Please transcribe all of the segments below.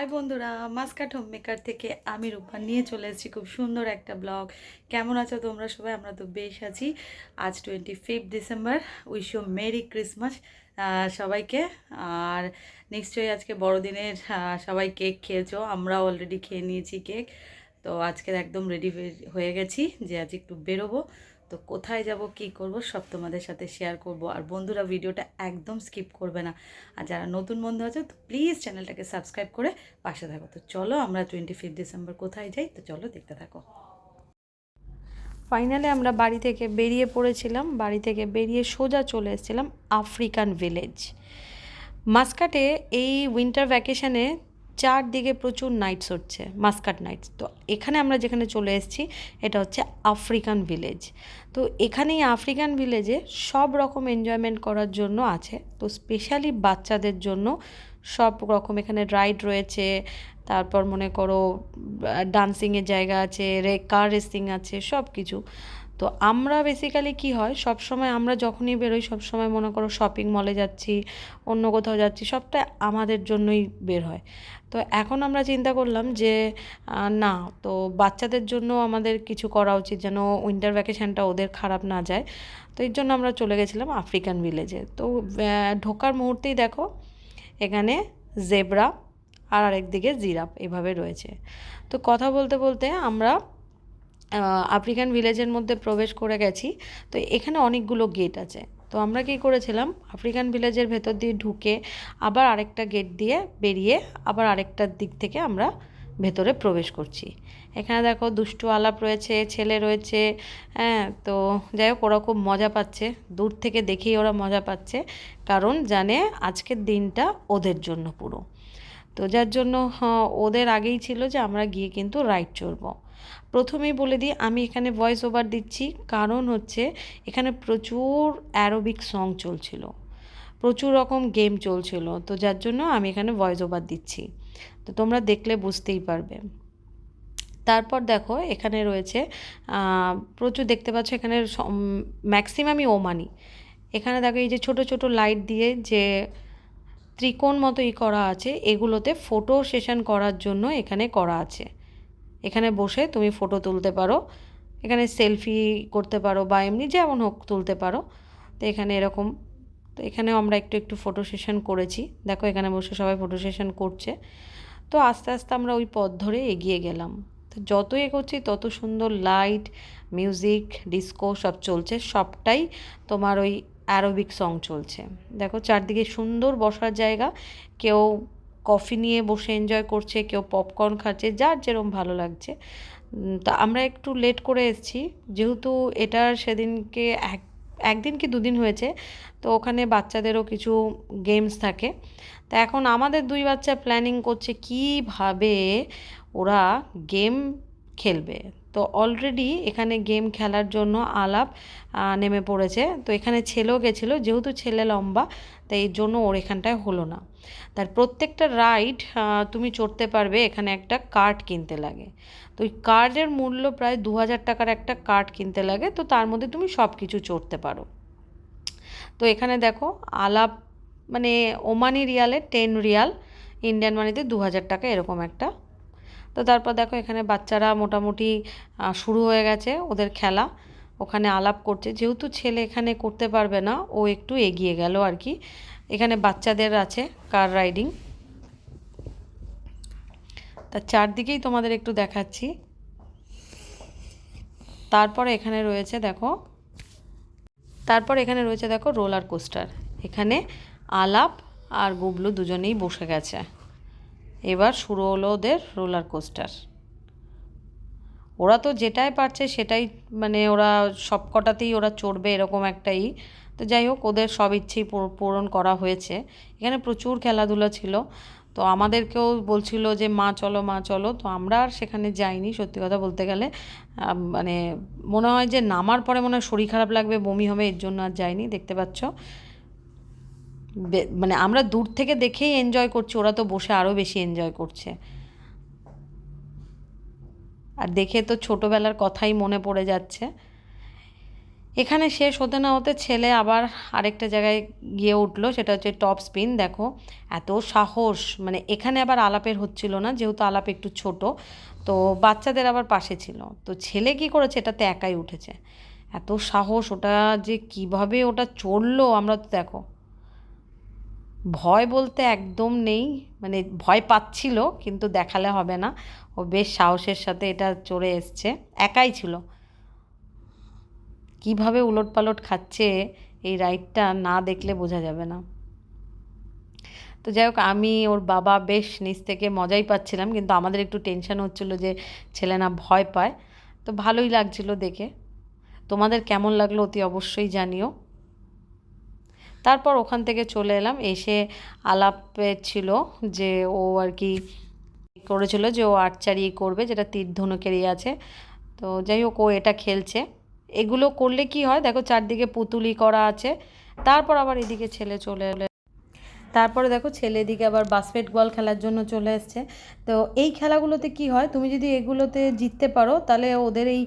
High বন্ধুরা, Muscat home maker থেকে আমি রূপা নিয়ে চলে এসেছি খুব সুন্দর একটা ব্লগ। কেমন আছো তোমরা সবাই? আমরা তো বেশ আছি। আজ 25 December. Wish you merry Christmas সবাইকে। আর নিশ্চয়ই আজকে বড়দিনের সবাই কেক খেয়েছো, আমরা অলরেডি খেয়ে নিয়েছি কেক। তো আজকে একদম রেডি হয়ে গেছি যে আজ একটু বেরোবো। তো কোথায় যাব, কি করব, সব তোমাদের সাথে শেয়ার করব। আর বন্ধুরা, ভিডিওটা একদম স্কিপ করবে না। আর যারা নতুন বন্ধু আছে তো প্লিজ চ্যানেলটাকে সাবস্ক্রাইব করে পাশে থাকো। তো চলো আমরা 25 ডিসেম্বর কোথায় যাই, তো চলো দেখতে থাকো। ফাইনালি আমরা বাড়ি থেকে বেরিয়ে পড়েছিলাম। বাড়ি থেকে বেরিয়ে সোজা চলে এসেছিলাম আফ্রিকান ভিলেজ। মাস্কাটে এই উইন্টার ভ্যাকেশানে চারদিকে প্রচুর নাইটস হচ্ছে, মাস্কাট নাইটস। তো এখানে আমরা যেখানে চলে এসেছি এটা হচ্ছে আফ্রিকান ভিলেজ। তো এখানেই আফ্রিকান ভিলেজে সব রকম এনজয়মেন্ট করার জন্য আছে। তো স্পেশালি বাচ্চাদের জন্য সব রকম এখানে রাইড রয়েছে। তারপর মনে করো ডান্সিংয়ের জায়গা আছে, কার রেসিং আছে, সব কিছু। তো আমরা বেসিক্যালি কি হয়, সব সময় আমরা যখনই বেরোই সব সময় মনে করো শপিং মলে যাচ্ছি, অন্য কোথাও যাচ্ছি, সবটা আমাদের জন্যই বের হয়। তো এখন আমরা চিন্তা করলাম যে না, তো বাচ্চাদের জন্য আমাদের কিছু করা উচিত যেন উইন্টার ভ্যাকেশানটা ওদের খারাপ না যায়। তো এর জন্য আমরা চলে গেছিলাম আফ্রিকান ভিলেজে। তো ঢোকার মুহূর্তেই দেখো এখানে জেব্রা আর আরেকদিকে জিরাফ এভাবে রয়েছে। তো কথা বলতে বলতে আমরা আফ্রিকান ভিলেজের মধ্যে প্রবেশ করে গেছি। তো এখানে অনেকগুলো গেট আছে। তো আমরা কী করেছিলাম, আফ্রিকান ভিলেজের ভেতর দিয়ে ঢুকে আবার আরেকটা গেট দিয়ে বেরিয়ে আবার আরেকটার দিক থেকে আমরা ভেতরে প্রবেশ করছি। এখানে দেখো দুষ্টু আলাপ রয়েছে, ছেলে রয়েছে। হ্যাঁ, তো যাই হোক, ওরা খুব মজা পাচ্ছে। দূর থেকে দেখেই ওরা মজা পাচ্ছে, কারণ জানে আজকের দিনটা ওদের জন্য পুরো। তো যার জন্য ওদের আগেই ছিল যে আমরা গিয়ে কিন্তু রাইড চড়বো। প্রথমেই বলে দিই, আমি এখানে ভয়েস ওভার দিচ্ছি, কারণ হচ্ছে এখানে প্রচুর অ্যারোবিক সং চলছিল, প্রচুর রকম গেম চলছিল। তো যার জন্য আমি এখানে ভয়েস ওভার দিচ্ছি। তো তোমরা দেখলে বুঝতেই পারবে। তারপর দেখো এখানে রয়েছে প্রচুর, দেখতে পাচ্ছ এখানে ম্যাক্সিমামই ওমানি। এখানে দেখো এই যে ছোট ছোট লাইট দিয়ে যে ত্রিকোণ মতো করা আছে, এগুলোতে ফটো সেশন করার জন্য এখানে করা আছে। এখানে বসে তুমি ফটো তুলতে পারো, এখানে সেলফি করতে পারো বা এমনি যেমন হোক তুলতে পারো। তো এখানে এরকম, তো এখানেও আমরা একটু একটু ফটো সেশন করেছি। দেখো এখানে বসে সবাই ফটো সেশন করছে। তো আস্তে আস্তে আমরা ওই পথ ধরে এগিয়ে গেলাম। তো যত এগোচ্ছি তত সুন্দর লাইট, মিউজিক, ডিস্কো সব চলছে, সবটাই তোমার ওই অ্যারোবিক সং চলছে। দেখো চারদিকে সুন্দর বসার জায়গা, কেউ কফি নিয়ে বসে এনজয় করছে, কেউ পপকর্ন খাচ্ছে, যার যেরকম ভালো লাগছে। তা আমরা একটু লেট করে এসেছি, যেহেতু এটার সেদিনকে একদিন কি দুদিন হয়েছে। তো ওখানে বাচ্চাদেরও কিছু গেমস থাকে। তা এখন আমাদের দুই বাচ্চা প্ল্যানিং করছে কীভাবে ওরা গেম খেলবে। তো অলরেডি এখানে গেম খেলার জন্য আলাপ নেমে পড়েছে। তো এখানে ছেলেও গেছিলো, যেহেতু ছেলে লম্বা তাই এর জন্য ওর এখানটায় হলো না। তার প্রত্যেকটা রাইড তুমি চড়তে পারবে, এখানে একটা কার্ড কিনতে লাগে। তো ওই কার্ডের মূল্য প্রায় 2000 টাকার একটা কার্ড কিনতে লাগে। তো তার মধ্যে তুমি সব কিছু চড়তে পারো। তো এখানে দেখো আলাপ মানে ওমানি রিয়ালে 10 রিয়াল, ইন্ডিয়ান মানিতে 2000 টাকা এরকম একটা। তো তারপর দেখো এখানে বাচ্চারা মোটামুটি শুরু হয়ে গেছে ওদের খেলা। ওখানে আলাপ করছে, যেহেতু ছেলে এখানে করতে পারবে না ও একটু এগিয়ে গেল আর কি। এখানে বাচ্চাদের আছে কার রাইডিং। তার চারদিকেই তোমাদের একটু দেখাচ্ছি। তারপরে এখানে রয়েছে দেখো, রোলার কোস্টার। এখানে আলাপ আর গুবলু দুজনেই বসে গেছে। এবার শুরু হলো ওদের রোলার কোস্টার। ওরা তো যেটাই পারছে সেটাই, মানে ওরা সব কটাতেই ওরা চড়বে এরকম একটাই। তো যাই হোক, ওদের সব ইচ্ছেই পূরণ করা হয়েছে। এখানে প্রচুর খেলাধুলা ছিল। তো আমাদেরকেও বলছিল যে মা চলো মা চলো, তো আমরা আর সেখানে যাইনি সত্যি কথা বলতে গেলে। মানে মনে হয় যে নামার পরে মনে হয় শরীর খারাপ লাগবে, বমি হবে, এর জন্য আর যাইনি। দেখতে পাচ্ছ মানে আমরা দূর থেকে দেখেই এনজয় করছি, ওরা তো বসে আরও বেশি এনজয় করছে। আর দেখে তো ছোটোবেলার কথাই মনে পড়ে যাচ্ছে। এখানে শেষ হতে না হতে ছেলে আবার আরেকটা জায়গায় গিয়ে উঠলো, সেটা হচ্ছে টপ স্পিন। দেখো এত সাহস, মানে এখানে আবার আলাপের হচ্ছিল না, যেহেতু আলাপ একটু ছোট, তো বাচ্চাদের আবার পাশে ছিল, তো ছেলে কি করেছে, এটাতে একাই উঠেছে। এত সাহস, ওটা যে কিভাবে ওটা চড়লো আমরা তো দেখো, ভয় বলতে একদম নেই, মানে ভয় পাচ্ছিল কিন্তু দেখালে হবে না, ও বেশ সাহসের সাথে এটা চড়ে এসছে, একাই ছিল। কিভাবে উলটপালট খাচ্ছে এই রাইডটা না দেখলে বোঝা যাবে না। তো যাই হোক, আমি ওর বাবা বেশ নিচ থেকে মজাই পাচ্ছিলাম, কিন্তু আমাদের একটু টেনশন হচ্ছিল যে ছেলে না ভয় পায়। তো ভালোই লাগছিল দেখে। তোমাদের কেমন লাগলো অতি অবশ্যই জানিও। তারপর ওখান থেকে চলে এলাম, এসে আলাপে ছিল যে ও আর কি করেছিল যে ও আর্চারি করবে, যেটা তীর ধনুকেরই আছে। তো যাই হোক, ও এটা খেলছে। এগুলো করলে কি হয় দেখো, চারদিকে পুতুলি করা আছে। তারপর আবার এদিকে ছেলে চলে এলো, তারপরে দেখো ছেলে এদিকে আবার বাস্কেটবল খেলার জন্য চলে এসছে। তো এই খেলাগুলোতে কি হয়, তুমি যদি এগুলোতে জিততে পারো তাহলে ওদের এই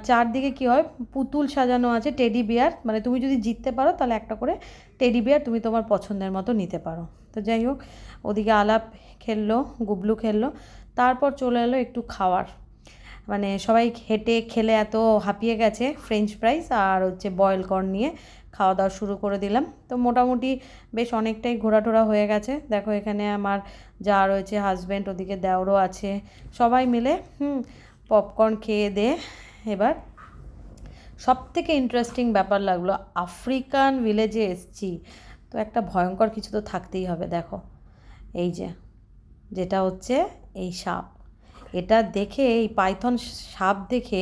চারদিকে কি হয়, পুতুল সাজানো আছে, টেডি বিয়ার, মানে তুমি যদি জিততে পারো তাহলে একটা করে টেডি বিয়ার তুমি তোমার পছন্দের মতো নিতে পারো। তো যাই হোক, ওদিকে আলাপ খেললো, গুবলু খেললো, তারপর চলে এলো একটু খাওয়ার। মানে সবাই হেঁটে খেলে এত হাঁপিয়ে গেছে, ফ্রেঞ্চ ফ্রাইস আর হচ্ছে বয়েল কর্ন নিয়ে খাওয়া দাওয়া শুরু করে দিলাম। তো মোটামুটি বেশ অনেকটাই ঘোরাটোরা হয়ে গেছে। দেখো এখানে আমার যা রয়েছে, হাজব্যান্ড, ওদিকে দেওরও আছে, সবাই মিলে পপকর্ন খেয়ে দে। এবার সবথেকে ইন্টারেস্টিং ব্যাপার লাগলো, আফ্রিকান ভিলেজে এসছি, তো একটা ভয়ঙ্কর কিছু তো থাকতেই হবে। দেখো এই যে, যেটা হচ্ছে এই সাপ, এটা দেখে, এই পাইথন সাপ দেখে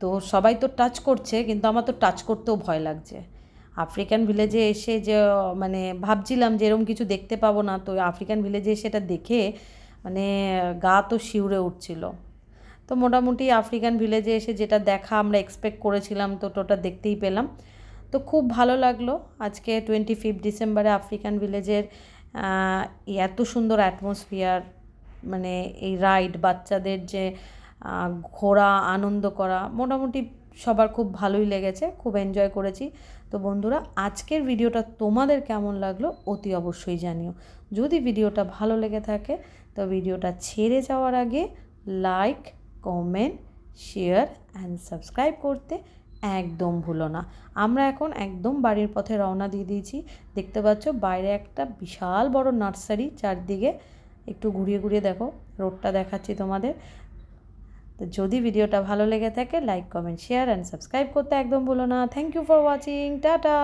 তো সবাই তো টাচ করছে, কিন্তু আমার তো টাচ করতেও ভয় লাগছে। আফ্রিকান ভিলেজে এসে যে মানে ভাবছিলাম যে এরকম কিছু দেখতে পাবো না, তো আফ্রিকান ভিলেজে এসে এটা দেখে মানে গা তো শিউরে উঠছিল। তো মোটামুটি আফ্রিকান ভিলেজে এসে যেটা দেখা আমরা এক্সপেক্ট করেছিলাম, তো ওটা দেখতেই পেলাম। তো খুব ভালো লাগলো আজকে 25 ডিসেম্বরে আফ্রিকান ভিলেজের এত সুন্দর অ্যাটমসফিয়ার, মানে এই রাইড, বাচ্চাদের যে ঘোরা, আনন্দ করা, মোটামুটি সবার খুব ভালোই লেগেছে, খুব এনজয় করেছি। তো বন্ধুরা, আজকের ভিডিওটা তোমাদের কেমন লাগলো অতি অবশ্যই জানিও। যদি ভিডিওটা ভালো লেগে থাকে তো ভিডিওটা ছেড়ে যাওয়ার আগে like, comment, share and subscribe করতে একদম ভুলো না। আমরা এখন একদম বাড়ির পথে রওনা দিয়ে দিয়েছি। দেখতে পাচ্ছ বাইরে একটা বিশাল বড় নার্সারি, চারদিকে একটু ঘুরিয়ে ঘুরিয়ে দেখো, রোডটা দেখাচ্ছি তোমাদের। তো যদি ভিডিওটা ভালো লেগে থাকে like, comment, share and subscribe করতে একদম ভুলো না। Thank you for watching, tata.